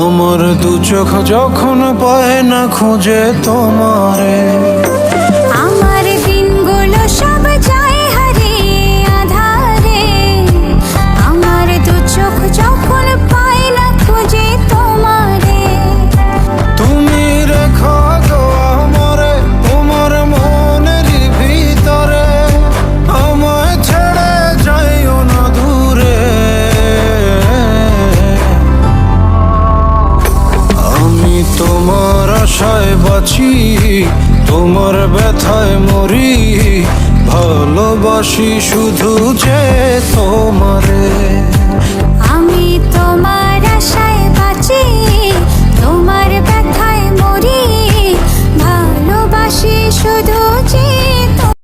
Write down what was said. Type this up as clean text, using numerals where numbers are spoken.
আমার দু চোখ যখন পায় না খুঁজে তোমারে, আমার দিনগুলো সব যায় হারিয়ে আঁধারে। আমার দু চোখ যখন পায় না খুঁজে তোমারে। তুমি রেখো গো আমারে তোমার মনের ভিতরে, আমায় ছেড়ে যাইও না দূরে। আমি তোমার আশায় বাঁচি, তোমার ব্যথায় মরি, ভালোবাসি শুধু যে তোমারে।